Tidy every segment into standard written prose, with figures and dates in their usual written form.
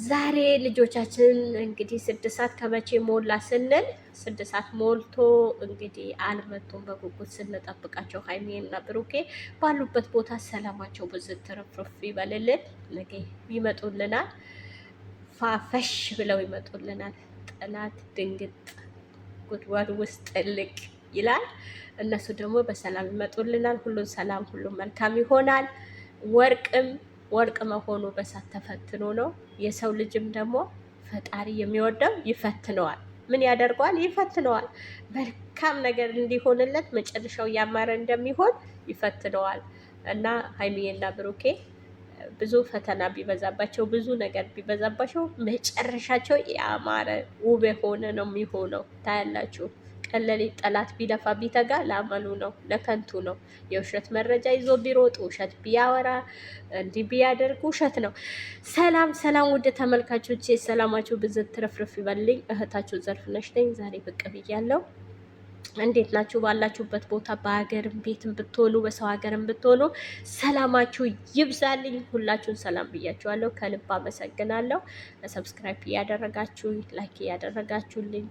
ዛሬ ልጆቻችን እንግዲህ 6 ሰዓት ከመቼ ሞላ ስንል 6 ሰዓት ሞልቶ እንግዲህ አልመጡም። በጉጉት ስንጠብቃቸው ሀይሚና ብሩኬ ባሉበት ቦታ ሰላማቸው ብዙ ትርፍርፍ ይበልልን። ነገ ይመጡልናል፣ ፋፈሽ ብለው ይመጡልናል። ጠላት ድንግጥ ጉድጓድ ውስጥ ጥልቅ ይላል። እነሱ ደግሞ በሰላም ይመጡልናል። ሁሉም ሰላም፣ ሁሉም መልካም ይሆናል። ወርቅ መሆኑ በሳት ተፈትኖ ነው። የሰው ልጅም ደግሞ ፈጣሪ የሚወደው ይፈትነዋል። ምን ያደርገዋል? ይፈትነዋል። መልካም ነገር እንዲሆንለት መጨረሻው ያማረ እንደሚሆን ይፈትነዋል። እና ሀይሚዬና ብሩኬ ብዙ ፈተና ቢበዛባቸው ብዙ ነገር ቢበዛባቸው መጨረሻቸው ያማረ ውብ የሆነ ነው የሚሆነው። ታያላችሁ። ቀለሊት ጠላት ቢለፋ ቢተጋ ለአመሉ ነው፣ ለከንቱ ነው። የውሸት መረጃ ይዞ ቢሮጥ ውሸት ቢያወራ እንዲህ ቢያደርግ ውሸት ነው። ሰላም ሰላም፣ ውድ ተመልካቾቼ ሰላማችሁ ብዝት ትረፍርፍ ይበልኝ። እህታችሁ ዘርፍነሽ ነኝ። ዛሬ ብቅ ብያለሁ። እንዴት ናችሁ? ባላችሁበት ቦታ በሀገርም ቤትም ብትሆኑ በሰው ሀገርም ብትሆኑ ሰላማችሁ ይብዛልኝ። ሁላችሁን ሰላም ብያችኋለሁ። ከልብ አመሰግናለሁ። ሰብስክራይብ እያደረጋችሁ ላይክ እያደረጋችሁልኝ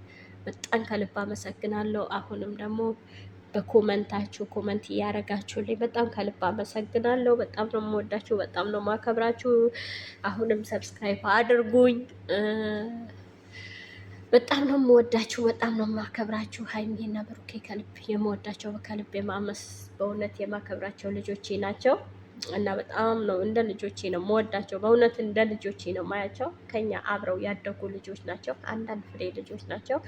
በጣም ከልብ አመሰግናለሁ። አሁንም ደግሞ በኮመንታችሁ ኮመንት እያደረጋችሁልኝ በጣም ከልብ አመሰግናለሁ። በጣም ነው የምወዳችሁ፣ በጣም ነው የማከብራችሁ። አሁንም ሰብስክራይብ አድርጉኝ። በጣም ነው የምወዳችሁ፣ በጣም ነው የማከብራችሁ። ሀይሚና ብሩኬ ከልብ የምወዳቸው ከልብ በእውነት የማከብራቸው ልጆቼ ናቸው። እና በጣም ነው እንደ ልጆቼ ነው የምወዳቸው። በእውነት እንደ ልጆቼ ነው ማያቸው። ከኛ አብረው ያደጉ ልጆች ናቸው። አንዳንድ ፍሬ ልጆች ናቸው።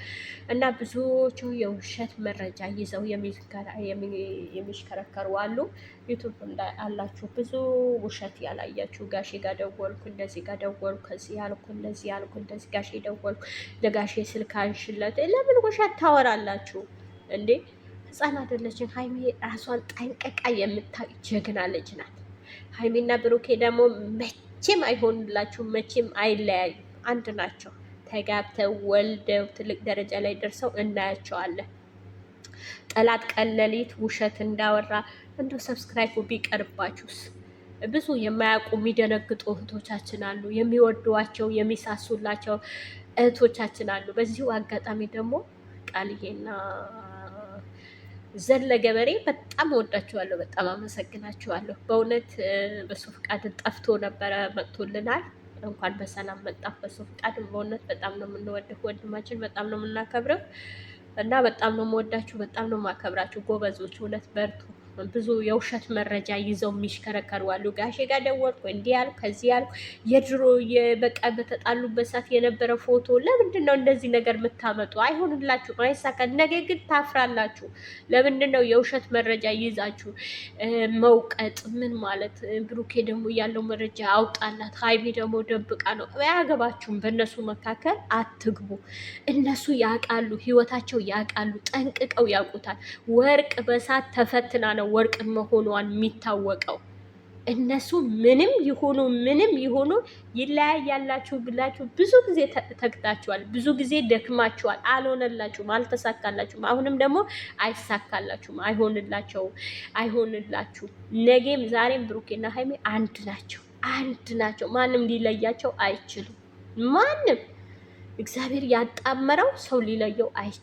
እና ብዙዎቹ የውሸት መረጃ ይዘው የሚሽከረከሩ አሉ። ዩቱብ አላችሁ ብዙ ውሸት ያላያችሁ። ጋሼ ጋር ደወልኩ፣ እንደዚህ ጋር ደወልኩ፣ ከዚህ ያልኩ፣ እንደዚህ ያልኩ፣ እንደዚህ ጋሼ ደወልኩ፣ ለጋሼ ስልክ አንሽለት። ለምን ውሸት ታወራላችሁ እንዴ? ህፃን አይደለችን። ሀይሚ ራሷን ጠንቀቃ የምታውቅ ጀግና ልጅ ናት። ሀይሚና ብሩኬ ደግሞ መቼም አይሆንላችሁም፣ መቼም አይለያዩ፣ አንድ ናቸው። ተጋብተው ወልደው ትልቅ ደረጃ ላይ ደርሰው እናያቸዋለን። ጠላት ቀለሊት ውሸት እንዳወራ እንደው ሰብስክራይቡ ቢቀርባችሁስ? ብዙ የማያውቁ የሚደነግጡ እህቶቻችን አሉ። የሚወዷቸው የሚሳሱላቸው እህቶቻችን አሉ። በዚሁ አጋጣሚ ደግሞ ቃልዬና ገበሬ በጣም ወዳችኋለሁ፣ በጣም አመሰግናችኋለሁ። በእውነት በሱ ፍቃድ ጠፍቶ ነበረ፣ መጥቶልናል። እንኳን በሰላም መጣ በሱ ፍቃድ። በእውነት በጣም ነው የምንወድህ ወንድማችን፣ በጣም ነው የምናከብረው እና በጣም ነው የምወዳችሁ፣ በጣም ነው የማከብራችሁ። ጎበዞች፣ እውነት በርቱ። ብዙ የውሸት መረጃ ይዘው የሚሽከረከሩ አሉ። ጋሼ ጋር ደወልኩ፣ እንዲህ ያልኩ፣ ከዚህ ያልኩ። የድሮ በቃ በተጣሉበት ሰዓት የነበረ ፎቶ ለምንድን ነው እንደዚህ ነገር የምታመጡ? አይሆንላችሁም፣ አይሳካ። ነገ ግን ታፍራላችሁ። ለምንድን ነው የውሸት መረጃ ይዛችሁ መውቀጥ? ምን ማለት? ብሩኬ ደግሞ ያለው መረጃ አውጣላት፣ ሀይሚ ደግሞ ደብቃ ነው። አያገባችሁም። በእነሱ መካከል አትግቡ። እነሱ ያውቃሉ፣ ህይወታቸው ያውቃሉ፣ ጠንቅቀው ያውቁታል። ወርቅ በሳት ተፈትና ነው ወርቅ መሆኗን የሚታወቀው። እነሱ ምንም ይሆኑ ይለያያላችሁ ብላችሁ ብዙ ጊዜ ተግታችኋል፣ ብዙ ጊዜ ደክማችኋል። አልሆነላችሁም፣ አልተሳካላችሁም። አሁንም ደግሞ አይሳካላችሁም፣ አይሆንላችሁም። ነገም ዛሬም ብሩኬና ሀይሜ አንድ ናቸው። ማንም ሊለያቸው አይችልም። ማንም እግዚአብሔር ያጣመረው ሰው ሊለየው አይችልም።